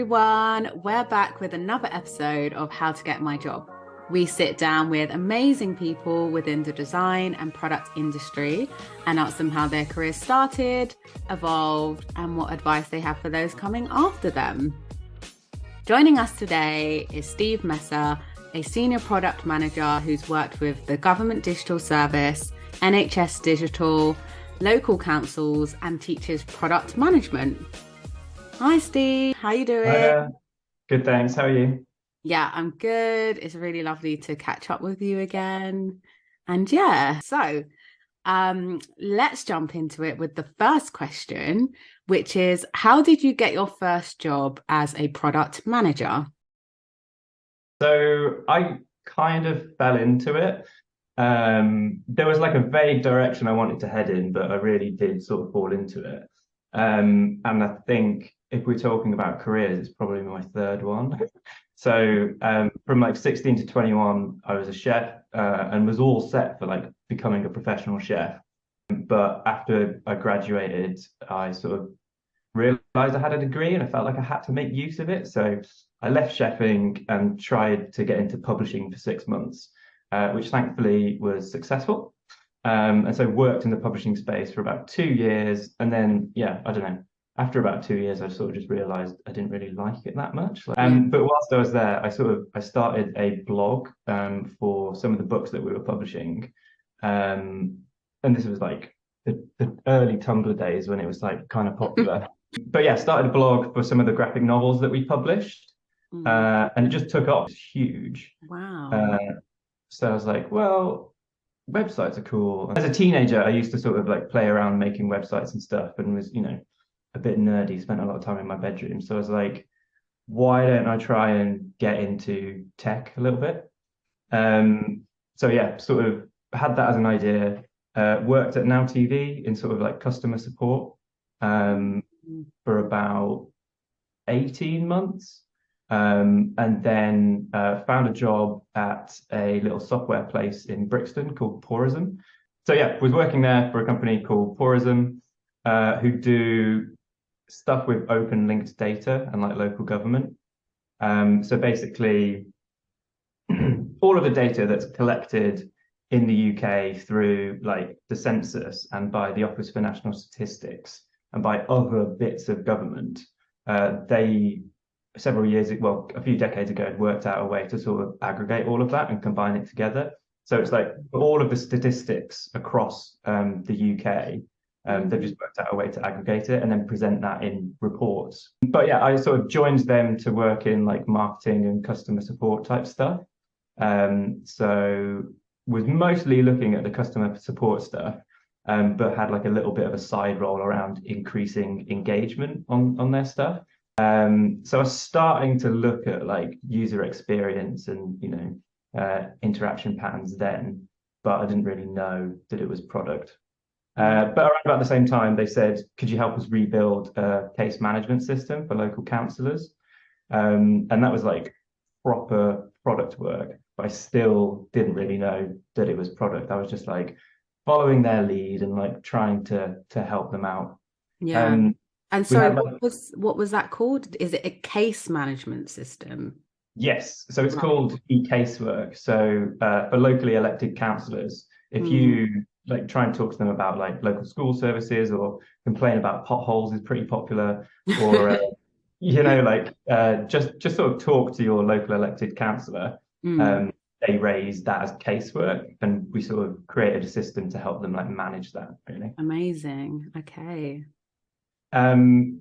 everyone. We're back with another episode of How to Get My Job. We sit down with amazing people within the design and product industry and ask them how their careers started, evolved, and what advice they have for those coming after them. Joining us today is Steve Messer, a senior product manager who's worked with the Government Digital Service, NHS Digital, local councils, and teaches product management. Hi, Steve. How you doing? Hi, good, thanks. How are you? Yeah, I'm good. It's really lovely to catch up with you again. And yeah, so let's jump into it with the first question, which is, how did you get your first job as a product manager? So I kind of fell into it. There was like a vague direction I wanted to head in, but I really did sort of fall into it. And I think if we're talking about careers, it's probably my third one. So from like 16 to 21, I was a chef and was all set for like becoming a professional chef. But after I graduated, I sort of realized I had a degree and I felt like I had to make use of it. So I left chefing and tried to get into publishing for 6 months, which thankfully was successful. And so worked in the publishing space for about 2 years. And then, yeah, I don't know. After about 2 years, I sort of just realized I didn't really like it that much. Yeah. But whilst I was there, I started a blog for some of the books that we were publishing. And this was like the early Tumblr days when it was like kind of popular. But yeah, started a blog for some of the graphic novels that we published. And it just took off. It's huge. Wow. Uh, so I was like, well, websites are cool. As a teenager, I used to sort of like play around making websites and stuff and was, a bit nerdy, spent a lot of time in my bedroom. So I was like, why don't I try and get into tech a little bit? So yeah, sort of had that as an idea. Worked at Now TV in sort of like customer support for about 18 months. And then found a job at a little software place in Brixton called Pourism. So yeah, was working there for a company called Pourism, who do stuff with open linked data and like local government. So basically, all of the data that's collected in the UK through like the census and by the Office for National Statistics and by other bits of government, they several years, well, a few decades ago, had worked out a way to sort of aggregate all of that and combine it together. So it's like all of the statistics across the UK, they've just worked out a way to aggregate it and then present that in reports. But yeah, I sort of joined them to work in like marketing and customer support type stuff. So was mostly looking at the customer support stuff, but had like a little bit of a side role around increasing engagement on their stuff. So I was starting to look at like user experience and interaction patterns then, but I didn't really know that it was product. But around about the same time, they said, "Could you help us rebuild a case management system for local councillors?" And that was like proper product work, but I still didn't really know that it was product. I was just like following their lead and like trying to help them out. Yeah. Um, And we sorry, had like what was that called? Is it a case management system? Yes, so it's Right. called e-casework. So for locally elected councillors, if Mm. you like try and talk to them about like local school services or complain about potholes is pretty popular, or just sort of talk to your local elected councillor, Mm. um, they raise that as casework, and we sort of created a system to help them like manage that really. Amazing. Okay.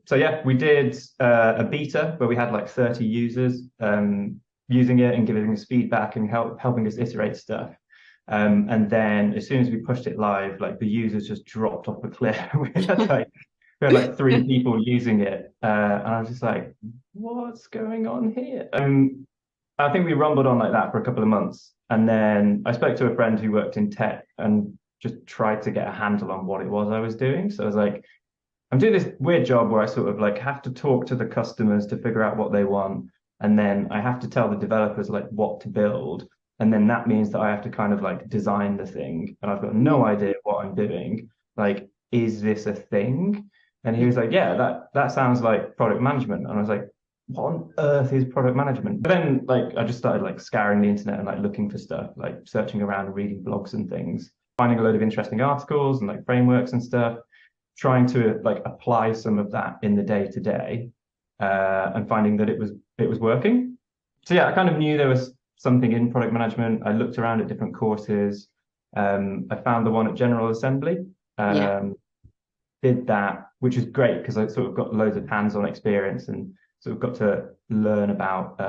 So yeah, we did a beta where we had like 30 users using it and giving us feedback and helping us iterate stuff. And then as soon as we pushed it live, like the users just dropped off a cliff. We had like three people using it, and I was just like, "What's going on here?" I think we rumbled on like that for a couple of months, and then I spoke to a friend who worked in tech and just tried to get a handle on what it was I was doing. So I was like, I'm doing this weird job where I sort of like have to talk to the customers to figure out what they want. And then I have to tell the developers like what to build. And then that means that I have to kind of like design the thing. And I've got no idea what I'm doing. Like, is this a thing? And he was like, yeah, that sounds like product management. And I was like, what on earth is product management? But then like I just started like scouring the internet and like looking for stuff, like searching around and reading blogs and things, finding a load of interesting articles and like frameworks and stuff, trying to like apply some of that in the day to day, and finding that it was working. So yeah, I kind of knew there was something in product management. I looked around at different courses. I found the one at General Assembly. Yeah. Did that, which is great because I sort of got loads of hands-on experience and sort of got to learn about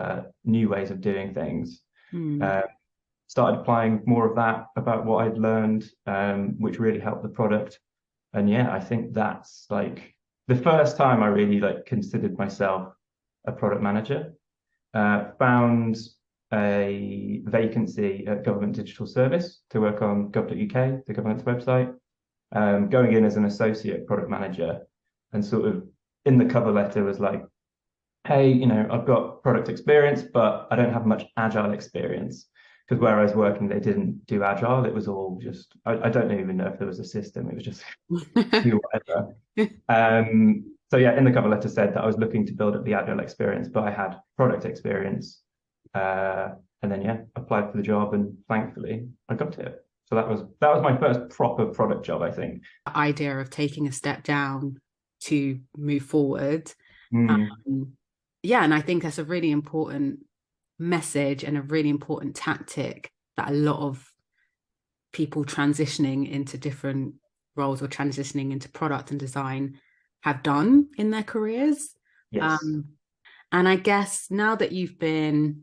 new ways of doing things. Mm. Uh, Started applying more of that about what I'd learned, which really helped the product. And yeah, I think that's like the first time I really like considered myself a product manager. Found a vacancy at Government Digital Service to work on gov.uk, the government's website, going in as an associate product manager, and sort of in the cover letter was like, hey, I've got product experience, but I don't have much agile experience. Because where I was working, they didn't do agile. It was all just, I don't even know if there was a system. It was just do whatever. So yeah, in the cover letter said that I was looking to build up the agile experience, but I had product experience. And then yeah, applied for the job and thankfully I got it. So that was my first proper product job, I think. The idea of taking a step down to move forward. Mm, Yeah, and I think that's a really important message and a really important tactic that a lot of people transitioning into different roles or transitioning into product and design have done in their careers. yes. Um, and I guess now that you've been,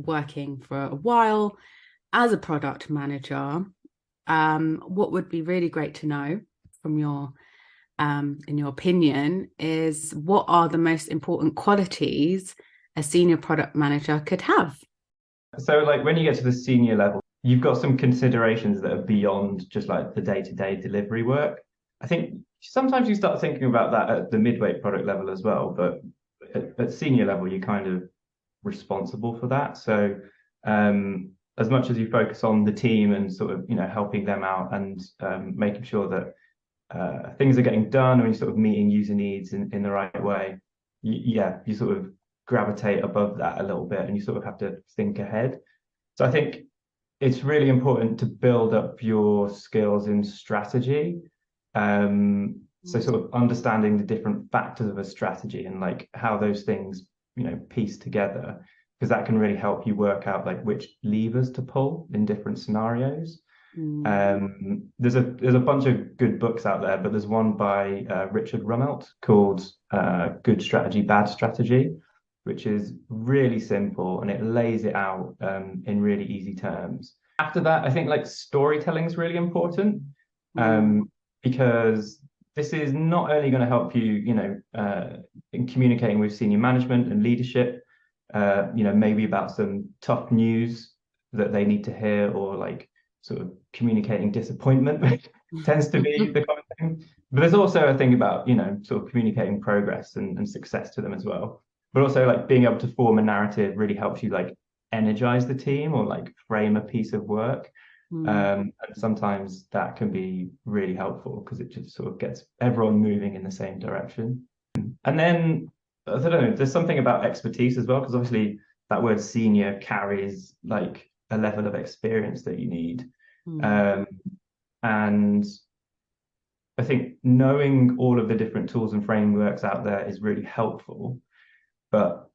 working for a while as a product manager, what would be really great to know from in your opinion, is what are the most important qualities a senior product manager could have? So like when you get to the senior level, you've got some considerations that are beyond just like the day-to-day delivery work. I think sometimes you start thinking about that at the midweight product level as well, but at senior level, you're kind of responsible for that. So as much as you focus on the team and sort of helping them out and making sure that things are getting done, and you're sort of meeting user needs in the right way, you sort of gravitate above that a little bit, and you sort of have to think ahead. So I think it's really important to build up your skills in strategy. So sort of understanding the different factors of a strategy and like how those things, piece together, because that can really help you work out like which levers to pull in different scenarios. There's a bunch of good books out there, but there's one by Richard Rummelt called Good Strategy, Bad Strategy, which is really simple and it lays it out in really easy terms. After that, I think like storytelling is really important, because this is not only going to help you, in communicating with senior management and leadership, maybe about some tough news that they need to hear, or like sort of communicating disappointment, which tends to be the common thing. But there's also a thing about, sort of communicating progress and success to them as well. But also like being able to form a narrative really helps you like energize the team or like frame a piece of work. And sometimes that can be really helpful because it just sort of gets everyone moving in the same direction. And then I don't know, there's something about expertise as well, because obviously that word senior carries like a level of experience that you need. And I think knowing all of the different tools and frameworks out there is really helpful, but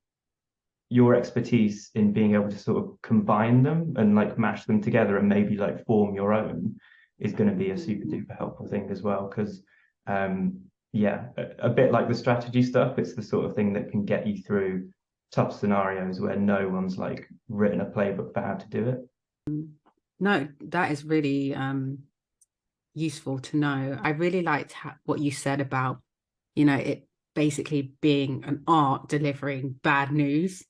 your expertise in being able to sort of combine them and like mash them together and maybe like form your own is going to be a super duper helpful thing as well. Because yeah, a bit like the strategy stuff, it's the sort of thing that can get you through tough scenarios where no one's like written a playbook for how to do it. No, that is really useful to know. I really liked what you said about, it basically being an art delivering bad news.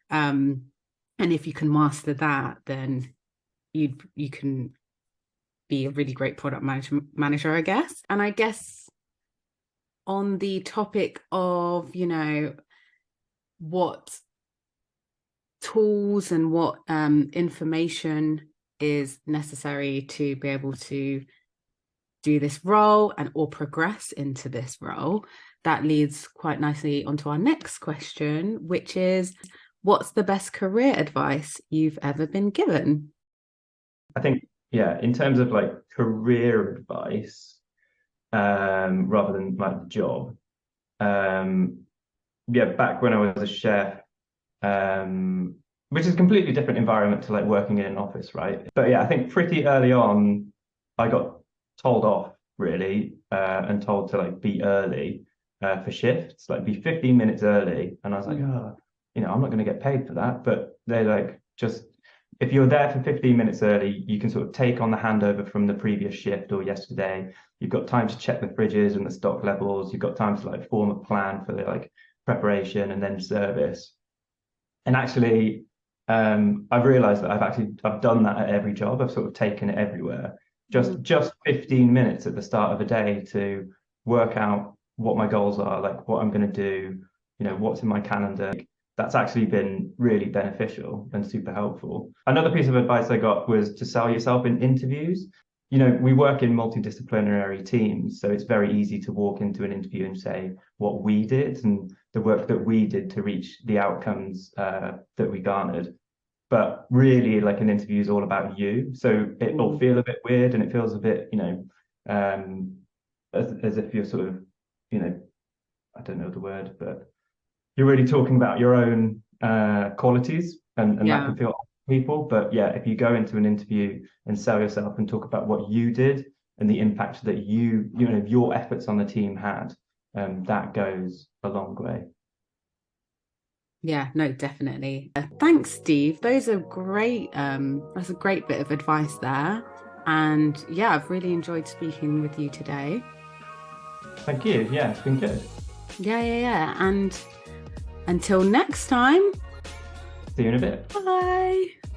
And if you can master that, then you can be a really great product manager, I guess. And I guess on the topic of, what tools and what information is necessary to be able to do this role and or progress into this role, that leads quite nicely onto our next question, which is, what's the best career advice you've ever been given? I think, yeah, in terms of like career advice, rather than like the job, um, yeah, back when I was a chef, which is a completely different environment to like working in an office, right? But yeah, I think pretty early on, I got told off really, and told to like be early for shifts, like be 15 minutes early. And I was like, oh, I'm not going to get paid for that. But they're like, just if you're there for 15 minutes early, you can sort of take on the handover from the previous shift or yesterday. You've got time to check the fridges and the stock levels. You've got time to like form a plan for the like preparation and then service. And actually, I've realized that I've done that at every job. I've sort of taken it everywhere. Just 15 minutes at the start of a day to work out what my goals are, like what I'm going to do, what's in my calendar. That's actually been really beneficial and super helpful. Another piece of advice I got was to sell yourself in interviews. We work in multidisciplinary teams, so it's very easy to walk into an interview and say what we did and the work that we did to reach the outcomes that we garnered. But really, like an interview is all about you. So it'll feel a bit weird and it feels a bit, as if you're sort of, I don't know the word, but you're really talking about your own qualities and that can feel off to people. But yeah, if you go into an interview and sell yourself and talk about what you did and the impact that your efforts on the team had, that goes a long way. Yeah, no, definitely. Thanks, Steve. Those are great. That's a great bit of advice there. And yeah, I've really enjoyed speaking with you today. Thank you. Yeah, it's been good. Yeah. And until next time, See you in a bit. bye.